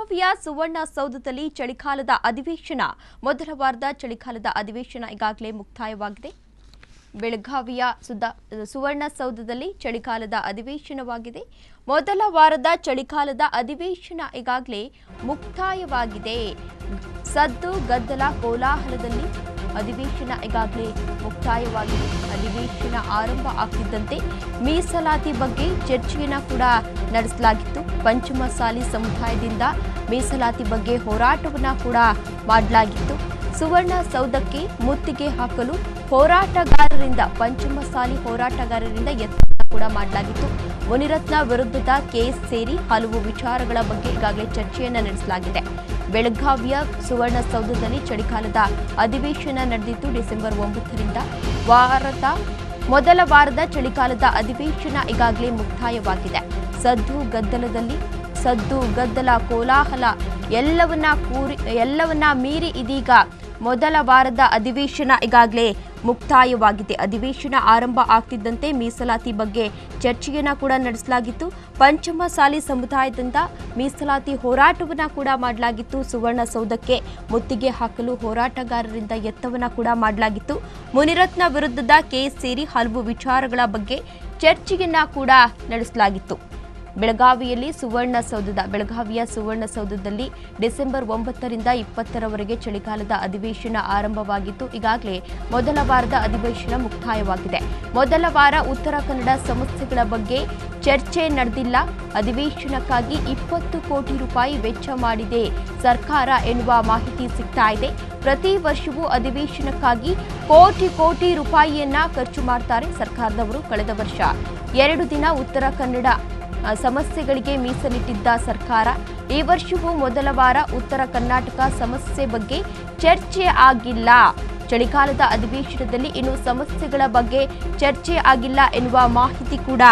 ಬೆಳಗಾವಿಯ ಸುವರ್ಣಸೌಧದಲ್ಲಿ ಚಳಿಗಾಲದ ಅಧಿವೇಶನ ಮೊದಲ ವಾರದ ಚಳಿಗಾಲದ ಅಧಿವೇಶನ ಈಗಾಗಲೇ ಮುಕ್ತಾಯವಾಗಿದೆ. ಬೆಳಗಾವಿಯ ಸುವರ್ಣಸೌಧದಲ್ಲಿ ಚಳಿಗಾಲದ ಅಧಿವೇಶನವಾಗಿದೆ. ಮೊದಲ ವಾರದ ಚಳಿಗಾಲದ ಅಧಿವೇಶನ ಈಗಾಗಲೇ ಮುಕ್ತಾಯವಾಗಿದೆ. ಸದ್ದು ಗದ್ದಲ ಕೋಲಾಹಲದಲ್ಲಿ ಅಧಿವೇಶನ ಈಗಾಗಲೇ ಮುಕ್ತಾಯವಾಗಿದೆ. ಅಧಿವೇಶನ ಆರಂಭ ಆಗ್ತಿದ್ದಂತೆ ಮೀಸಲಾತಿ ಬಗ್ಗೆ ಚರ್ಚೆಯನ್ನು ಕೂಡ ನಡೆಸಲಾಗಿತ್ತು. ಪಂಚಮಸಾಲಿ ಸಮುದಾಯದಿಂದ ಮೀಸಲಾತಿ ಬಗ್ಗೆ ಹೋರಾಟವನ್ನು ಕೂಡ ಮಾಡಲಾಗಿತ್ತು. ಸುವರ್ಣಸೌಧಕ್ಕೆ ಮುತ್ತಿಗೆ ಹಾಕಲು ಹೋರಾಟಗಾರರಿಂದ ಪಂಚಮಸಾಲಿ ಹೋರಾಟಗಾರರಿಂದ ಯತ್ನ ಕೂಡ ಮಾಡಲಾಗಿತ್ತು. ಮುನಿರತ್ನ ವಿರುದ್ಧದ ಕೇಸ್ ಸೇರಿ ಹಲವು ವಿಚಾರಗಳ ಬಗ್ಗೆ ಈಗಾಗಲೇ ಚರ್ಚೆಯನ್ನು ನಡೆಸಲಾಗಿದೆ. ಬೆಳಗಾವಿಯ ಸುವರ್ಣಸೌಧದಲ್ಲಿ ಚಳಿಗಾಲದ ಅಧಿವೇಶನ ನಡೆದಿದ್ದು ಡಿಸೆಂಬರ್ 9ರಿಂದ ಮೊದಲ ವಾರದ ಚಳಿಗಾಲದ ಅಧಿವೇಶನ ಈಗಾಗಲೇ ಮುಕ್ತಾಯವಾಗಿದೆ. ಸದ್ದು ಗದ್ದಲ ಕೋಲಾಹಲ ಎಲ್ಲವನ್ನ ಮೀರಿ ಇದೀಗ ಮೊದಲ ವಾರದ ಅಧಿವೇಶನ ಈಗಾಗಲೇ ಮುಕ್ತಾಯವಾಗಿದೆ. ಅಧಿವೇಶನ ಆರಂಭ ಆಗ್ತಿದ್ದಂತೆ ಮೀಸಲಾತಿ ಬಗ್ಗೆ ಚರ್ಚೆಯನ್ನು ಕೂಡ ನಡೆಸಲಾಗಿತ್ತು. ಪಂಚಮಸಾಲಿ ಸಮುದಾಯದಿಂದ ಮೀಸಲಾತಿ ಹೋರಾಟವನ್ನು ಕೂಡ ಮಾಡಲಾಗಿತ್ತು. ಸುವರ್ಣಸೌಧಕ್ಕೆ ಮುತ್ತಿಗೆ ಹಾಕಲು ಹೋರಾಟಗಾರರಿಂದ ಯತ್ನವನ್ನು ಕೂಡ ಮಾಡಲಾಗಿತ್ತು. ಮುನಿರತ್ನ ವಿರುದ್ಧದ ಕೇಸ್ ಸೇರಿ ಹಲವು ವಿಚಾರಗಳ ಬಗ್ಗೆ ಚರ್ಚೆಯನ್ನು ಕೂಡ ನಡೆಸಲಾಗಿತ್ತು. ಬೆಳಗಾವಿಯ ಸುವರ್ಣಸೌಧದಲ್ಲಿ ಡಿಸೆಂಬರ್ 9ರಿಂದ 20ರವರೆಗೆ ಚಳಿಗಾಲದ ಅಧಿವೇಶನ ಆರಂಭವಾಗಿತ್ತು. ಈಗಾಗಲೇ ಮೊದಲ ವಾರದ ಅಧಿವೇಶನ ಮುಕ್ತಾಯವಾಗಿದೆ. ಮೊದಲ ವಾರ ಉತ್ತರ ಕನ್ನಡ ಸಮಸ್ಯೆಗಳ ಬಗ್ಗೆ ಚರ್ಚೆ ನಡೆದಿಲ್ಲ. ಅಧಿವೇಶನಕ್ಕಾಗಿ 20 ಕೋಟಿ ರೂಪಾಯಿ ವೆಚ್ಚ ಮಾಡಿದೆ ಸರ್ಕಾರ ಎನ್ನುವ ಮಾಹಿತಿ ಸಿಗ್ತಾ ಇದೆ. ಪ್ರತಿ ವರ್ಷವೂ ಅಧಿವೇಶನಕ್ಕಾಗಿ ಕೋಟಿ ರೂಪಾಯಿಯನ್ನ ಖರ್ಚು ಮಾಡ್ತಾರೆ ಸರ್ಕಾರದವರು. ಕಳೆದ ವರ್ಷ 2 ದಿನ ಉತ್ತರ ಕನ್ನಡ ಸಮಸ್ಯೆಗಳಿಗೆ ಮೀಸಲಿಟ್ಟಿದ್ದ ಸರ್ಕಾರ ಈ ವರ್ಷವೂ ಮೊದಲ ವಾರ ಉತ್ತರ ಕರ್ನಾಟಕ ಸಮಸ್ಯೆ ಬಗ್ಗೆ ಚರ್ಚೆ ಆಗಿಲ್ಲ. ಚಳಿಗಾಲದ ಅಧಿವೇಶನದಲ್ಲಿ ಇನ್ನು ಸಮಸ್ಯೆಗಳ ಬಗ್ಗೆ ಚರ್ಚೆ ಆಗಿಲ್ಲ ಎನ್ನುವ ಮಾಹಿತಿ ಕೂಡ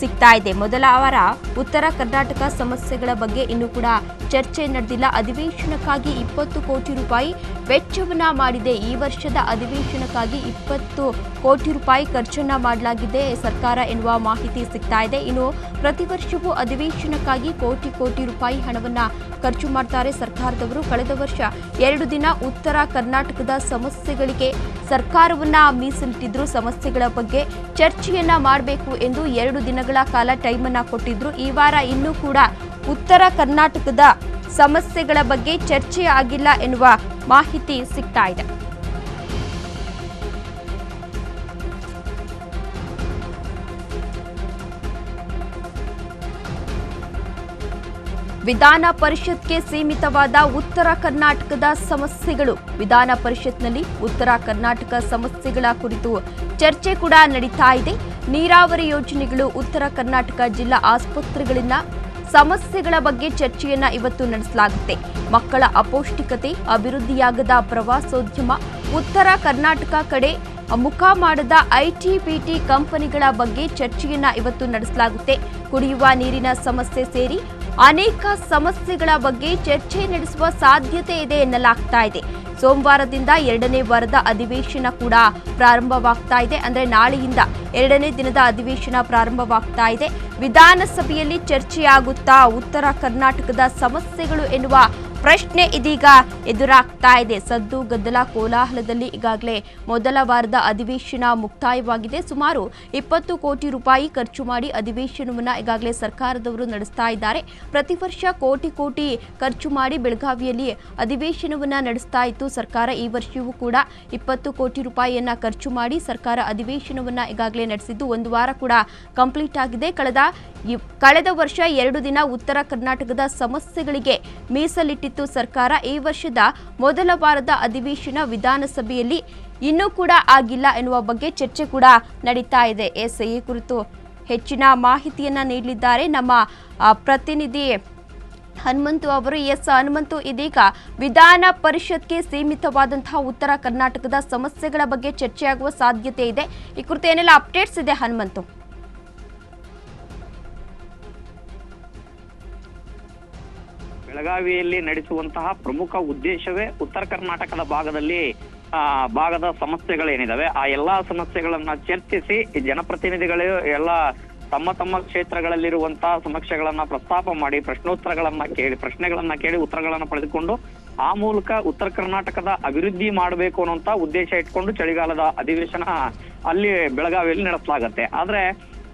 ಸಿಗ್ತಾ ಇದೆ. ಮೊದಲ ವಾರ ಉತ್ತರ ಕರ್ನಾಟಕ ಸಮಸ್ಯೆಗಳ ಬಗ್ಗೆ ಇನ್ನೂ ಕೂಡ ಚರ್ಚೆ ನಡೆದಿಲ್ಲ. ಅಧಿವೇಶನಕ್ಕಾಗಿ 20 ಕೋಟಿ ರೂಪಾಯಿ ವೆಚ್ಚವನ್ನ ಮಾಡಿದೆ. ಈ ವರ್ಷದ ಅಧಿವೇಶನಕ್ಕಾಗಿ 20 ಕೋಟಿ ರೂಪಾಯಿ ಖರ್ಚನ್ನ ಮಾಡಲಾಗಿದೆ ಸರ್ಕಾರ ಎನ್ನುವ ಮಾಹಿತಿ ಸಿಗ್ತಾ ಇದೆ. ಇನ್ನು ಪ್ರತಿ ವರ್ಷವೂ ಅಧಿವೇಶನಕ್ಕಾಗಿ ಕೋಟಿ ರೂಪಾಯಿ ಹಣವನ್ನ ಖರ್ಚು ಮಾಡ್ತಾರೆ ಸರ್ಕಾರದವರು. ಕಳೆದ ವರ್ಷ 2 ದಿನ ಉತ್ತರ ಕರ್ನಾಟಕದ ಸಮಸ್ಯೆಗಳಿಗೆ ಸರ್ಕಾರವನ್ನ ಮೀಸಲಿಟ್ಟಿದ್ರು. ಸಮಸ್ಯೆಗಳ ಬಗ್ಗೆ ಚರ್ಚೆಯನ್ನ ಮಾಡಬೇಕು ಎಂದು 2 ದಿನಗಳ ಕಾಲ ಟೈಮ್ ಅನ್ನ ಕೊಟ್ಟಿದ್ರು. ಈ ವಾರ ಇನ್ನೂ ಕೂಡ ಉತ್ತರ ಕರ್ನಾಟಕದ ಸಮಸ್ಯೆಗಳ ಬಗ್ಗೆ ಚರ್ಚೆ ಆಗಿಲ್ಲ ಎನ್ನುವ ಮಾಹಿತಿ ಸಿಗ್ತಾ ಇದೆ. ವಿಧಾನ ಪರಿಷತ್ಗೆ ಸೀಮಿತವಾದ ಉತ್ತರ ಕರ್ನಾಟಕದ ಸಮಸ್ಯೆಗಳು. ವಿಧಾನ ಪರಿಷತ್ನಲ್ಲಿ ಉತ್ತರ ಕರ್ನಾಟಕ ಸಮಸ್ಯೆಗಳ ಕುರಿತು ಚರ್ಚೆ ಕೂಡ ನಡೀತಾ ಇದೆ. ನೀರಾವರಿ ಯೋಜನೆಗಳು, ಉತ್ತರ ಕರ್ನಾಟಕ ಜಿಲ್ಲಾ ಆಸ್ಪತ್ರೆಗಳಿಂದ ಸಮಸ್ಯೆಗಳ ಬಗ್ಗೆ ಚರ್ಚೆಯನ್ನ ಇವತ್ತು ನಡೆಸಲಾಗುತ್ತೆ. ಮಕ್ಕಳ ಅಪೌಷ್ಟಿಕತೆ, ಅಭಿವೃದ್ಧಿಯಾಗದ ಪ್ರವಾಸೋದ್ಯಮ, ಉತ್ತರ ಕರ್ನಾಟಕ ಕಡೆ ಮುಖ ಮಾಡದ ಐಟಿ-ಬಿಟಿ ಕಂಪನಿಗಳ ಬಗ್ಗೆ ಚರ್ಚೆಯನ್ನ ಇವತ್ತು ನಡೆಸಲಾಗುತ್ತೆ. ಕುಡಿಯುವ ನೀರಿನ ಸಮಸ್ಯೆ ಸೇರಿ ಅನೇಕ ಸಮಸ್ಯೆಗಳ ಬಗ್ಗೆ ಚರ್ಚೆ ನಡೆಸುವ ಸಾಧ್ಯತೆ ಇದೆ ಎನ್ನಲಾಗ್ತಾ ಇದೆ. ಸೋಮವಾರದಿಂದ 2ನೇ ವಾರದ ಅಧಿವೇಶನ ಕೂಡ ಪ್ರಾರಂಭವಾಗ್ತಾ ಇದೆ. ಅಂದ್ರೆ ನಾಳೆಯಿಂದ 2ನೇ ದಿನದ ಅಧಿವೇಶನ ಪ್ರಾರಂಭವಾಗ್ತಾ ಇದೆ. ವಿಧಾನಸಭೆಯಲ್ಲಿ ಚರ್ಚೆಯಾಗುತ್ತಾ ಉತ್ತರ ಕರ್ನಾಟಕದ ಸಮಸ್ಯೆಗಳು ಎನ್ನುವ ಪ್ರಶ್ನೆ ಇದೀಗ ಎದುರಾಗ್ತಾ ಇದೆ. ಸದ್ದು ಗದ್ದಲ ಕೋಲಾಹಲದಲ್ಲಿ ಈಗಾಗಲೇ ಮೊದಲ ವಾರದ ಅಧಿವೇಶನ ಮುಕ್ತಾಯವಾಗಿದೆ. ಸುಮಾರು 20 ಕೋಟಿ ರೂಪಾಯಿ ಖರ್ಚು ಮಾಡಿ ಅಧಿವೇಶನವನ್ನು ಈಗಾಗಲೇ ಸರ್ಕಾರದವರು ನಡೆಸ್ತಾ ಇದ್ದಾರೆ. ಪ್ರತಿ ವರ್ಷ ಕೋಟಿ ಖರ್ಚು ಮಾಡಿ ಬೆಳಗಾವಿಯಲ್ಲಿ ಅಧಿವೇಶನವನ್ನು ನಡೆಸ್ತಾ ಇತ್ತು ಸರ್ಕಾರ. ಈ ವರ್ಷವೂ ಕೂಡ 20 ಕೋಟಿ ರೂಪಾಯಿಯನ್ನ ಖರ್ಚು ಮಾಡಿ ಸರ್ಕಾರ ಅಧಿವೇಶನವನ್ನು ಈಗಾಗಲೇ ನಡೆಸಿದ್ದು 1 ವಾರ ಕೂಡ ಕಂಪ್ಲೀಟ್ ಆಗಿದೆ. ಕಳೆದ ವರ್ಷ 2 ದಿನ ಉತ್ತರ ಕರ್ನಾಟಕದ ಸಮಸ್ಯೆಗಳಿಗೆ ಮೀಸಲಿಟ್ಟಿತ್ತು ಸರ್ಕಾರ. ಈ ವರ್ಷದ ಮೊದಲ ವಾರದ ಅಧಿವೇಶನ ವಿಧಾನಸಭೆಯಲ್ಲಿ ಇನ್ನೂ ಕೂಡ ಆಗಿಲ್ಲ ಎನ್ನುವ ಬಗ್ಗೆ ಚರ್ಚೆ ಕೂಡ ನಡೀತಾ ಇದೆ. ಈ ಕುರಿತು ಹೆಚ್ಚಿನ ಮಾಹಿತಿಯನ್ನ ನೀಡಲಿದ್ದಾರೆ ನಮ್ಮ ಪ್ರತಿನಿಧಿ ಹನುಮಂತು ಅವರು. ಹನುಮಂತು, ಇದೀಗ ವಿಧಾನ ಪರಿಷತ್ಗೆ ಸೀಮಿತವಾದಂತಹ ಉತ್ತರ ಕರ್ನಾಟಕದ ಸಮಸ್ಯೆಗಳ ಬಗ್ಗೆ ಚರ್ಚೆಯಾಗುವ ಸಾಧ್ಯತೆ ಇದೆ. ಈ ಕುರಿತು ಏನೆಲ್ಲ ಅಪ್ಡೇಟ್ಸ್ ಇದೆ ಹನುಮಂತು? ಬೆಳಗಾವಿಯಲ್ಲಿ ನಡೆಸುವಂತಹ ಪ್ರಮುಖ ಉದ್ದೇಶವೇ ಉತ್ತರ ಕರ್ನಾಟಕದ ಭಾಗದ ಸಮಸ್ಯೆಗಳೇನಿದಾವೆ ಆ ಎಲ್ಲಾ ಸಮಸ್ಯೆಗಳನ್ನ ಚರ್ಚಿಸಿ ಜನಪ್ರತಿನಿಧಿಗಳು ಎಲ್ಲ ತಮ್ಮ ಕ್ಷೇತ್ರಗಳಲ್ಲಿರುವಂತಹ ಸಮಸ್ಯೆಗಳನ್ನ ಪ್ರಸ್ತಾಪ ಮಾಡಿ ಪ್ರಶ್ನೆಗಳನ್ನ ಕೇಳಿ ಉತ್ತರಗಳನ್ನ ಪಡೆದುಕೊಂಡು ಆ ಮೂಲಕ ಉತ್ತರ ಕರ್ನಾಟಕದ ಅಭಿವೃದ್ಧಿ ಮಾಡಬೇಕು ಅನ್ನುವಂತ ಉದ್ದೇಶ ಇಟ್ಕೊಂಡು ಚಳಿಗಾಲದ ಅಧಿವೇಶನ ಅಲ್ಲಿ ಬೆಳಗಾವಿಯಲ್ಲಿ ನಡೆಸಲಾಗತ್ತೆ. ಆದ್ರೆ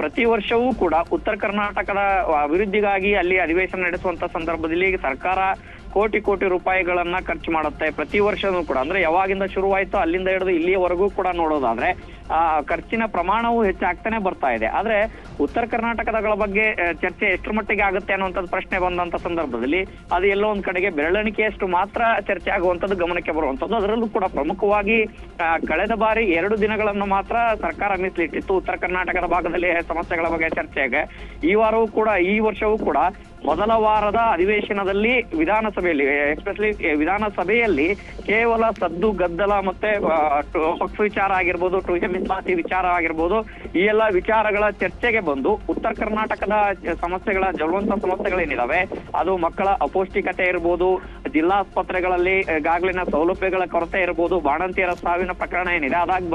ಪ್ರತಿ ವರ್ಷವೂ ಕೂಡ ಉತ್ತರ ಕರ್ನಾಟಕದ ಅಭಿವೃದ್ಧಿಗಾಗಿ ಅಲ್ಲಿ ಅಧಿವೇಶನ ನಡೆಸುವಂತ ಸಂದರ್ಭದಲ್ಲಿ ಸರ್ಕಾರ ಕೋಟಿ ರೂಪಾಯಿಗಳನ್ನ ಖರ್ಚು ಮಾಡುತ್ತೆ. ಪ್ರತಿ ವರ್ಷನೂ ಕೂಡ ಅಂದ್ರೆ ಯಾವಾಗಿಂದ ಶುರುವಾಯ್ತು ಅಲ್ಲಿಂದ ಹಿಡಿದು ಇಲ್ಲಿಯವರೆಗೂ ಕೂಡ ನೋಡೋದಾದ್ರೆ ಖರ್ಚಿನ ಪ್ರಮಾಣವು ಹೆಚ್ಚಾಗ್ತಾನೆ ಬರ್ತಾ ಇದೆ. ಆದ್ರೆ ಉತ್ತರ ಕರ್ನಾಟಕಗಳ ಬಗ್ಗೆ ಚರ್ಚೆ ಎಷ್ಟರ ಮಟ್ಟಿಗೆ ಆಗುತ್ತೆ ಅನ್ನುವಂಥದ್ದು ಪ್ರಶ್ನೆ ಬಂದಂತ ಸಂದರ್ಭದಲ್ಲಿ ಅದು ಎಲ್ಲೋ ಒಂದ್ ಕಡೆಗೆ ಬೆರಳಿಕೆಯಷ್ಟು ಮಾತ್ರ ಚರ್ಚೆ ಆಗುವಂತದ್ದು ಗಮನಕ್ಕೆ ಬರುವಂತದ್ದು. ಅದರಲ್ಲೂ ಕೂಡ ಪ್ರಮುಖವಾಗಿ ಕಳೆದ ಬಾರಿ 2 ದಿನಗಳನ್ನು ಮಾತ್ರ ಸರ್ಕಾರ ಮೀಸಲಿಟ್ಟಿತ್ತು ಉತ್ತರ ಕರ್ನಾಟಕದ ಭಾಗದಲ್ಲಿ ಸಮಸ್ಯೆಗಳ ಬಗ್ಗೆ ಚರ್ಚೆಗೆ. ಈ ವರ್ಷವೂ ಕೂಡ ಮೊದಲ ವಾರದ ಅಧಿವೇಶನದಲ್ಲಿ ವಿಧಾನಸಭೆಯಲ್ಲಿ ಎಸ್ಪೆಷಲಿ ವಿಧಾನಸಭೆಯಲ್ಲಿ ಕೇವಲ ಸದ್ದು ಗದ್ದಲ ಮತ್ತೆ ಪಕ್ಷ ವಿಚಾರ ಆಗಿರ್ಬೋದು, ಮೀಸಲಾತಿ ವಿಚಾರ ಆಗಿರ್ಬೋದು, ಈ ಎಲ್ಲ ವಿಚಾರಗಳ ಚರ್ಚೆಗೆ ಬಂದು ಉತ್ತರ ಕರ್ನಾಟಕದ ಸಮಸ್ಯೆಗಳ ಜ್ವಲಂತ ಸಮಸ್ಯೆಗಳೇನಿದಾವೆ ಅದು ಮಕ್ಕಳ ಅಪೌಷ್ಟಿಕತೆ ಇರ್ಬೋದು, ಜಿಲ್ಲಾಸ್ಪತ್ರೆಗಳಲ್ಲಿ ಈಗಾಗಲಿನ ಸೌಲಭ್ಯಗಳ ಕೊರತೆ ಇರ್ಬೋದು, ಬಾಣಂತಿಯರ ಸಾವಿನ ಪ್ರಕರಣ ಏನಿದೆ ಅದಾಗಿ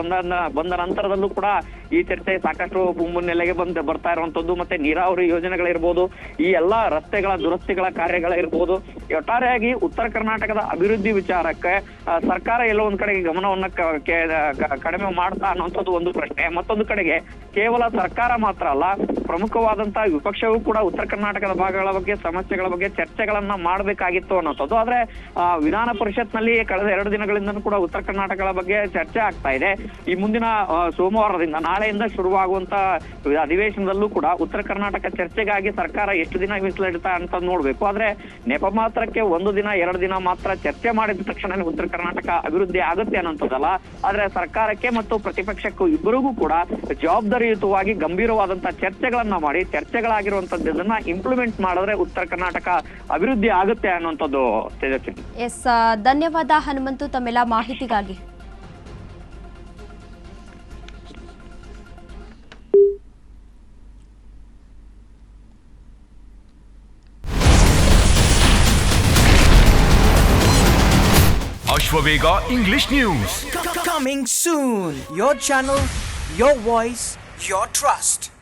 ಬಂದ ನಂತರದಲ್ಲೂ ಕೂಡ ಈ ಚರ್ಚೆ ಸಾಕಷ್ಟು ಮುನ್ನೆಲೆಗೆ ಬರ್ತಾ ಇರುವಂತದ್ದು. ಮತ್ತೆ ನೀರಾವರಿ ಯೋಜನೆಗಳಿರ್ಬೋದು, ಈ ಎಲ್ಲಾ ರಸ್ತೆಗಳ ದುರಸ್ತಿಗಳ ಕಾರ್ಯಗಳಿರ್ಬೋದು, ಒಟ್ಟಾರೆಯಾಗಿ ಉತ್ತರ ಕರ್ನಾಟಕದ ಅಭಿವೃದ್ಧಿ ವಿಚಾರಕ್ಕೆ ಸರ್ಕಾರ ಎಲ್ಲೋ ಒಂದ್ ಕಡೆಗೆ ಗಮನವನ್ನ ಕಡಿಮೆ ಮಾಡ್ತಾ ಅನ್ನುವಂಥದ್ದು ಒಂದು ಪ್ರಶ್ನೆ. ಮತ್ತೊಂದು ಕಡೆಗೆ ಕೇವಲ ಸರ್ಕಾರ ಮಾತ್ರ ಅಲ್ಲ, ಪ್ರಮುಖವಾದಂತಹ ವಿಪಕ್ಷವೂ ಕೂಡ ಉತ್ತರ ಕರ್ನಾಟಕದ ಭಾಗಗಳ ಬಗ್ಗೆ ಸಮಸ್ಯೆಗಳ ಬಗ್ಗೆ ಚರ್ಚೆಗಳನ್ನ ಮಾಡಬೇಕಾಗಿತ್ತು ಅನ್ನೋಂಥದ್ದು. ಆದ್ರೆ ವಿಧಾನ ಪರಿಷತ್ನಲ್ಲಿ ಕಳೆದ 2 ದಿನಗಳಿಂದನೂ ಕೂಡ ಉತ್ತರ ಕರ್ನಾಟಕಗಳ ಬಗ್ಗೆ ಚರ್ಚೆ ಆಗ್ತಾ ಇದೆ. ಈ ಮುಂದಿನ ಸೋಮವಾರದಿಂದ ನಾಳೆಯಿಂದ ಶುರುವಾಗುವಂತ ಅಧಿವೇಶನದಲ್ಲೂ ಕೂಡ ಉತ್ತರ ಕರ್ನಾಟಕ ಚರ್ಚೆಗಾಗಿ ಸರ್ಕಾರ ಎಷ್ಟು ದಿನ ಮೀಸಲಿಡ್ತಾ ಅಂತ ನೋಡ್ಬೇಕು. ಆದ್ರೆ ನೆಪ ಮಾತ್ರಕ್ಕೆ 1 ದಿನ 2 ದಿನ ಮಾತ್ರ ಚರ್ಚೆ ಮಾಡಿದ ತಕ್ಷಣ ಉತ್ತರ ಕರ್ನಾಟಕ ಅಭಿವೃದ್ಧಿ ಆಗುತ್ತೆ ಅನ್ನೋಂಥದ್ದಲ್ಲ. ಆದ್ರೆ ಸರ್ಕಾರಕ್ಕೆ ಮತ್ತು ಪ್ರತಿಪಕ್ಷಕ್ಕೂ ಇಬ್ಬರಿಗೂ ಕೂಡ ಜವಾಬ್ದಾರಿಯುತವಾಗಿ ಗಂಭೀರವಾದಂತಹ ಚರ್ಚೆಗಳನ್ನ ಮಾಡಿ ಚರ್ಚೆಗಳಾಗಿರುವಂತದ್ದನ್ನ ಇಂಪ್ಲಿಮೆಂಟ್ ಮಾಡಿದ್ರೆ ಉತ್ತರ ಕರ್ನಾಟಕ ಅಭಿವೃದ್ಧಿ ಆಗುತ್ತೆ ಅನ್ನುವಂಥದ್ದು. ತೇಜಸ್ವಿನಿ, ಧನ್ಯವಾದ ಹನುಮಂತು ತಮ್ಮೆಲ್ಲ ಮಾಹಿತಿಗಾಗಿ. Ashwavega English News. Coming soon. Your channel, your voice, your trust.